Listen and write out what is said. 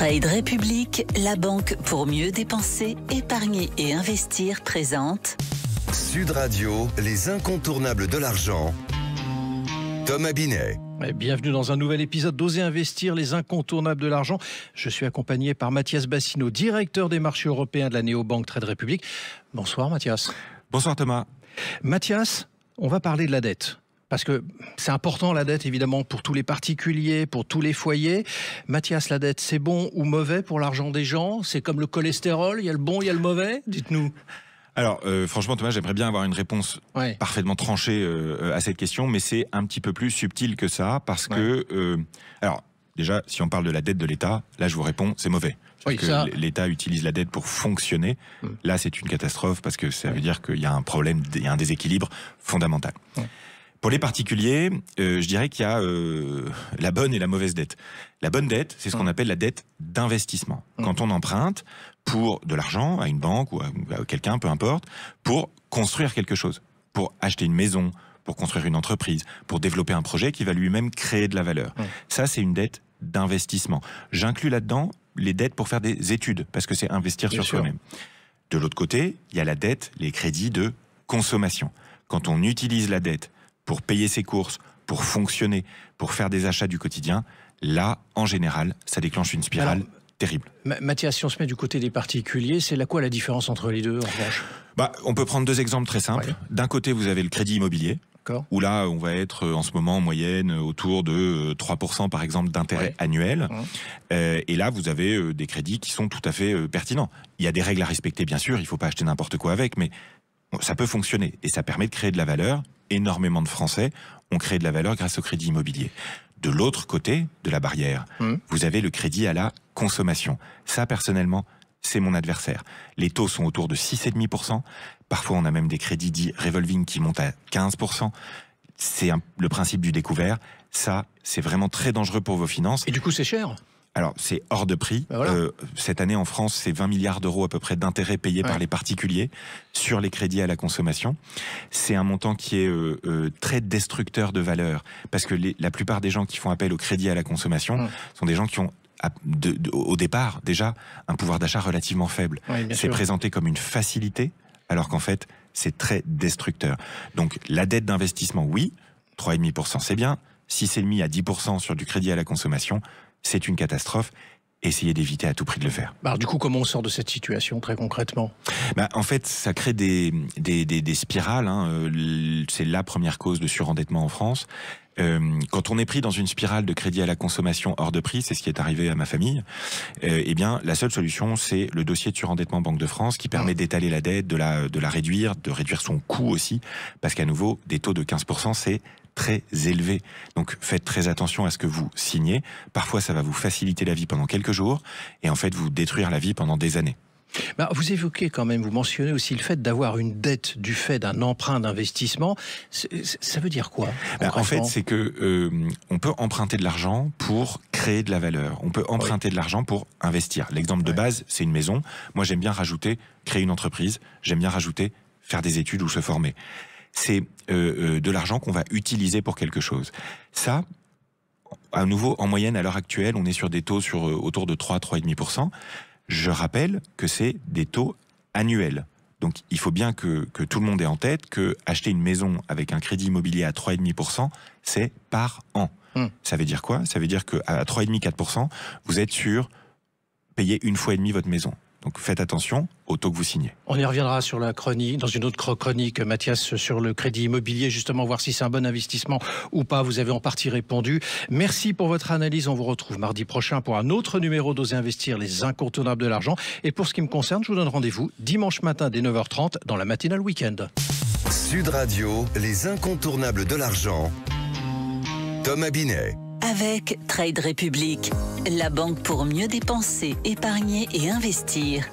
Trade République, la banque pour mieux dépenser, épargner et investir présente Sud Radio, les incontournables de l'argent. Thomas Binet. Bienvenue dans un nouvel épisode d'Oser investir, les incontournables de l'argent. Je suis accompagné par Mathias Bassino, directeur des marchés européens de la néobanque Trade République. Bonsoir Mathias. Bonsoir Thomas. Mathias, on va parler de la dette. Parce que c'est important la dette évidemment pour tous les particuliers, pour tous les foyers. Mathias, la dette c'est bon ou mauvais pour l'argent des gens? C'est comme le cholestérol, il y a le bon, il y a le mauvais? Dites-nous. Alors franchement Thomas, j'aimerais bien avoir une réponse parfaitement tranchée à cette question, mais c'est un petit peu plus subtil que ça, parce que... alors déjà, si on parle de la dette de l'État, là je vous réponds, c'est mauvais. L'État utilise la dette pour fonctionner. Là c'est une catastrophe, parce que ça veut dire qu'il y a un problème, il y a un déséquilibre fondamental. Pour les particuliers, je dirais qu'il y a la bonne et la mauvaise dette. La bonne dette, c'est ce qu'on appelle la dette d'investissement. Quand on emprunte pour de l'argent à une banque ou à quelqu'un, peu importe, pour construire quelque chose, pour acheter une maison, pour construire une entreprise, pour développer un projet qui va lui-même créer de la valeur. Ça, c'est une dette d'investissement. J'inclus là-dedans les dettes pour faire des études, parce que c'est investir sur soi-même. De l'autre côté, il y a la dette, les crédits de consommation. Quand on utilise la dette pour payer ses courses, pour fonctionner, pour faire des achats du quotidien, là, en général, ça déclenche une spirale terrible. Mathias, si on se met du côté des particuliers, c'est quoi la différence entre les deux, en revanche? On peut prendre deux exemples très simples. D'un côté, vous avez le crédit immobilier, où là, on va être en ce moment en moyenne autour de 3% par exemple d'intérêt annuel. Et là, vous avez des crédits qui sont tout à fait pertinents. Il y a des règles à respecter, bien sûr, il ne faut pas acheter n'importe quoi avec, mais ça peut fonctionner et ça permet de créer de la valeur. Énormément de Français ont créé de la valeur grâce au crédit immobilier. De l'autre côté de la barrière, vous avez le crédit à la consommation. Ça, personnellement, c'est mon adversaire. Les taux sont autour de 6,5%. Parfois, on a même des crédits dits revolving qui montent à 15%. C'est le principe du découvert. Ça, c'est vraiment très dangereux pour vos finances. Et du coup, c'est cher? Alors, c'est hors de prix. Cette année, en France, c'est 20 milliards d'euros à peu près d'intérêts payés par les particuliers sur les crédits à la consommation. C'est un montant qui est très destructeur de valeur, parce que la plupart des gens qui font appel au crédit à la consommation sont des gens qui ont au départ déjà un pouvoir d'achat relativement faible. C'est présenté comme une facilité, alors qu'en fait, c'est très destructeur. Donc, la dette d'investissement, oui, 3,5% c'est bien, 6,5% à 10% sur du crédit à la consommation, c'est une catastrophe. Essayez d'éviter à tout prix de le faire. Du coup, comment on sort de cette situation très concrètement? En fait, ça crée des spirales. C'est la première cause de surendettement en France. Quand on est pris dans une spirale de crédit à la consommation hors de prix, c'est ce qui est arrivé à ma famille, eh bien, la seule solution, c'est le dossier de surendettement Banque de France qui permet d'étaler la dette, de la réduire, de réduire son coût aussi, parce qu'à nouveau, des taux de 15%, c'est très élevé. Donc faites très attention à ce que vous signez. Parfois, ça va vous faciliter la vie pendant quelques jours et en fait vous détruire la vie pendant des années. Vous évoquez quand même, vous mentionnez aussi le fait d'avoir une dette du fait d'un emprunt d'investissement. Ça veut dire quoi en fait, c'est que on peut emprunter de l'argent pour créer de la valeur. On peut emprunter de l'argent pour investir. L'exemple de base, c'est une maison. Moi, j'aime bien rajouter créer une entreprise. J'aime bien rajouter faire des études ou se former. C'est de l'argent qu'on va utiliser pour quelque chose. Ça, à nouveau, en moyenne, à l'heure actuelle, on est sur des taux autour de 3,5%. Je rappelle que c'est des taux annuels. Donc, il faut bien que tout le monde ait en tête que acheter une maison avec un crédit immobilier à 3,5%, c'est par an. Ça veut dire quoi? Ça veut dire qu'à 3,5-4%, vous êtes sur payer une fois et demie votre maison. Donc faites attention au taux que vous signez. On y reviendra sur la chronique, dans une autre chronique, Mathias, sur le crédit immobilier, justement, voir si c'est un bon investissement ou pas. Vous avez en partie répondu. Merci pour votre analyse. On vous retrouve mardi prochain pour un autre numéro d'Oser investir, les incontournables de l'argent. Et pour ce qui me concerne, je vous donne rendez-vous dimanche matin dès 9h30 dans la matinale week-end. Sud Radio, les incontournables de l'argent. Thomas Binet. Avec Trade République, la banque pour mieux dépenser, épargner et investir.